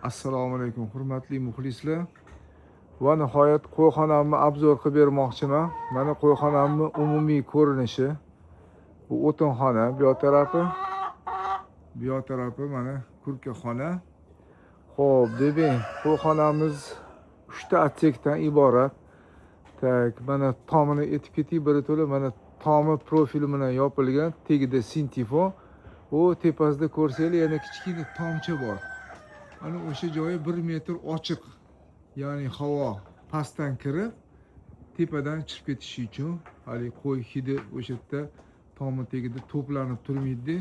Assalomu alaykum hurmatli muxlislar. Va nihoyat qo'yxonamni obzor qilib bermoqchiman. Mana qo'yxonamning umumiy ko'rinishi. Bu o'tinxona, bu yoq tarafi mana kurkaxona. Xo'p, demak, qo'yxonamiz 3 ta otsekdan iborat. Tak, mana tomini aytib ketib biri to'la, mana tomi profili bilan yopilgan, tagida sintifon. U tepasida ko'rsanglar yana kichkina tomcha bor. Ana o'sha joyi 1 metr ochiq. Ya'ni havo pastdan kirib, tepadan chiqib ketishi uchun hali qo'y hidi o'sha yerda tomi tagida to'planib turmaydi.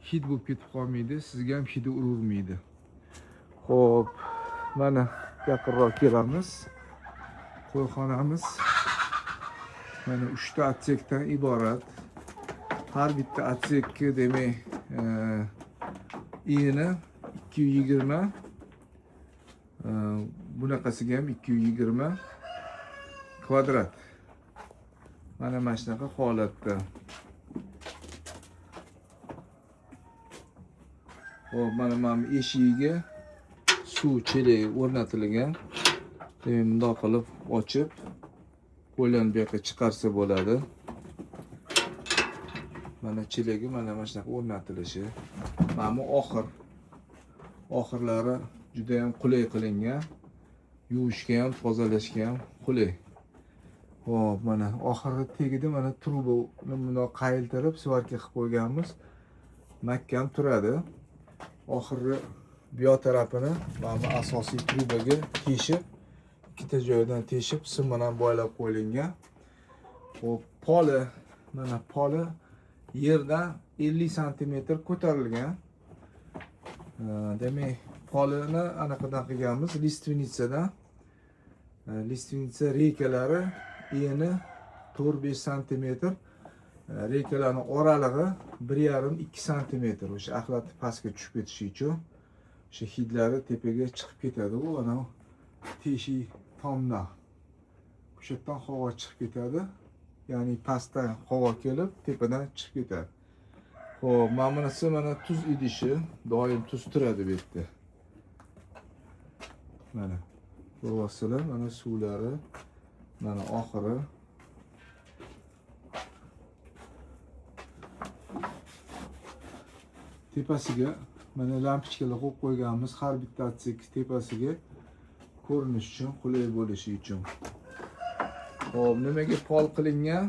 Hid bo'lib ketib qolmaydi, sizga ham hidi urmaydi. Xo'p, mana yaqinroq kelamiz. Qo'yxonamiz mana 3 ta otsekdan iborat. Har bitta otsekka demak, eni 220, bunaqasiga ham 220 kvadrat. Mana shunaqa holatda. Hop, mana eshigiga suv chelagi o'rnatilgan. Demak, bundoq qilib ochib, qo'ylarni bu yoqqa chiqarsa bo'ladi. Mana chelagi mana shunaqa o'rnatilishi. Mana bu oxirlari juda ham qulay qilingan. Yuvishga ham, tozalashga ham qulay. Hop, mana oxirgi tagida mana trubani bundoq qayiltirib, svarka qilib qo'yganmiz. Mahkam turadi. Oxirgi bu yoq tarafini mana asosiy trubaga teshib, ikkita joydan teshib, sim bilan boylab qo'yilgan. Hop, poli, mana poli yerdan 50 sm ko'tarilgan. Demak, polini anaqadan qilganmiz, listvenitsadan. Listvenitsa reykalari eni 4-5 sm, reykalarning oralig'i 1,5-2 sm. O'sha axlatni pastga tushib ketishi uchun o'sha hidlari tepaga chiqib ketadi. U ana teshik tomdan o'sha yerdan havo chiqib ketadi. Ya'ni pastdan havo kelib, tepadan chiqib ketadi. Xo'p, mana bunisi mana tuz idishi, doim tuz turadi bu yerda. Mana ko'ryapsizlar, mana suvlari, mana oxiri. Tepasiga mana lampochkalar qo'yib qo'yganmiz, har bitta otsek tepasiga ko'rinish uchun, qulay bo'lishi uchun. Xo'p, nimaga pol qilingan?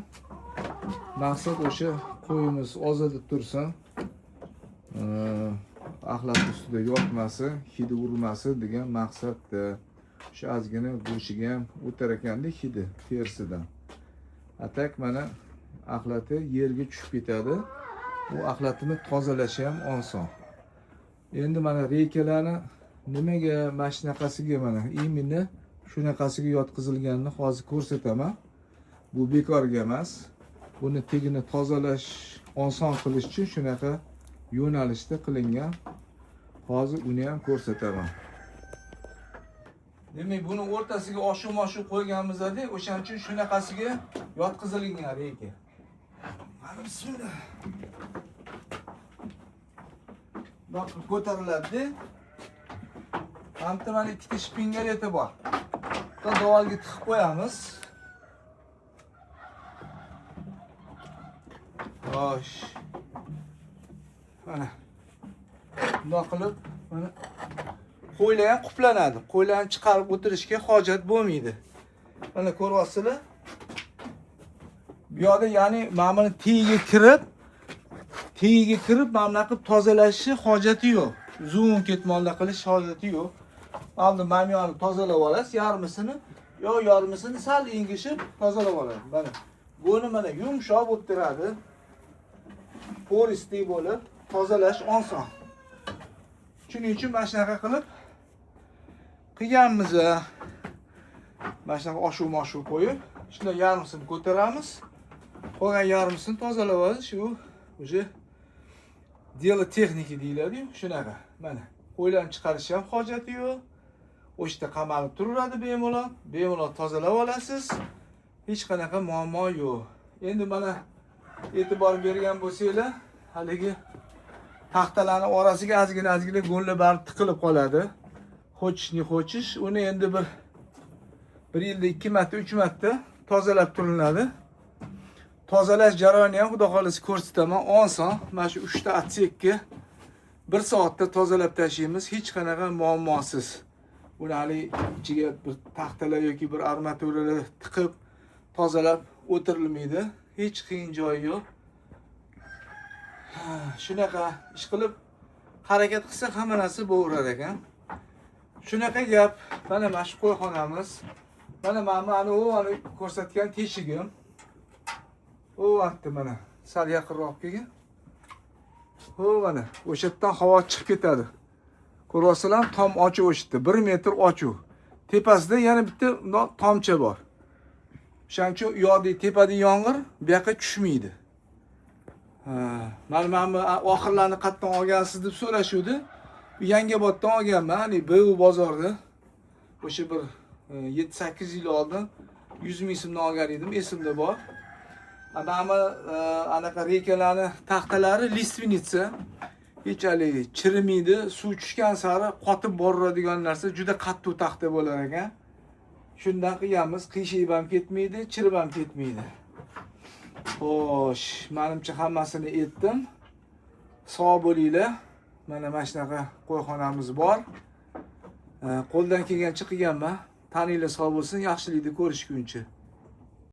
Maqsad o'sha qo'yimiz ozada tursin, axlat ustida yotmasin, hidi urmasin degan maqsadda. O'sha ozgina go'shiga ham o'tar ekanda hidi terisidan. Atak mana axlati yerga tushib ketadi. Bu axlatini tozalashi ham oson. Endi mana reykalarni nimaga mana shunaqasiga mana imini shunaqasiga yotqizilganini hozir ko'rsataman. Bu bekorga emas. Buni tegini tozalash oson qilish uchun shunaqa yo'nalishda qilingan. Hozir uni ham ko'rsataman. Demak, buni o'rtasiga oshu-moshu qo'yganmiz-da, o'shaning uchun shunaqasiga yotqizilgan reyka. Mana bismillah. Bak ko'tariladi. Hamda mana ikkita shpingaleti bor. Davolga tiqib qo'yamiz. Xo'sh. Mana. Bundoq qilib, mana qo'ylar ham quplanadi. Qo'ylarni chiqarib o'tirishga hojat bo'lmaydi. Mana ko'ryapsizlar? Bu yoqda ya'ni mana buni tagiga kirib mana qilib tozalashi hojati yo'q. Zoom ketmonda qilish hojati yo'q. Aldi mamyoni tozalab olasiz, yarmisini sal engishib tozalab olasiz. Mana buni mana yumshoq bo'lib turadi. Porisli bo'lib, tozalash oson. Shuning uchun mana shunaqa qilib qilganmiz. Mana shunaqa oshu-moshu qo'yib, shunday yarmisini ko'taramiz. Qolgan yarmisini tozalab olasiz. Shu o'sha delo texniki deyiladi-yu, shunaqa. Mana qo'ylarni chiqarish ham hojati yo'q. O'shda qamalib turadi bemalol tozalab olasiz. Hech qanaqa muammo yo'q. Endi mana e'tibor bergan bo'lsanglar, haligi taxtalarning orasiga ozgina go'llar barib tiqilib qoladi. Xo'chish. Uni endi bir yilda 2 marta, 3 marta tozalab turiladi. Tozalash jarayoni ham xudo xolisi ko'rsataman. Oson. Mana shu 3 ta atsekka 1 soatda tozalab tashlaymiz, hech qanaqa muammosiz. Uni hali ichiga bir taxtalar yoki bir armaturalar tiqib tozalab o'tirilmaydi. Hech qiyin joyi yo'q. Shunaqa ish qilib harakat qilsak hamma narsa bo'laverar ekan. Shunaqa gap. Mana shu qo'yxonamiz. Mana u ko'rsatgan teshigim. O vaqtda mana sal yaqinroq kelgan. Mana o'sha yerdan havo chiqib ketadi. Ko'ryapsizlar, tom ochiq o'shdi. 1 metr ochiq. Tepasida yana bitta tomcha bor. O'shaning uchun yo'qdek tepada yomg'ir bu yoqqa tushmaydi. Mana oxirlarni qayerdan olgansiz deb so'rashuvdi. Yangoboddan olganman, hani bu bozorda. O'sha bir 7-8 yil oldin 100 ming so'mdan olgan edim, esimda bor. Mana anaqa rekalarni taxtalari listvenitsa. Hech hali chirimaydi, suv tushgan sari qotib boradigan narsa, juda qattiq taxta bo'lar ekan. Shundan qilganmiz, qiyshayib ham ketmaydi, chirib ham ketmaydi. Xo'sh, menimcha hammasini aytdim. Sog' bo'linglar. Mana shunaqa qo'yxonamiz bor. Qo'ldan kelgancha qilganman. Taninglar sog' bo'lsin, yaxshilikni ko'rishguncha.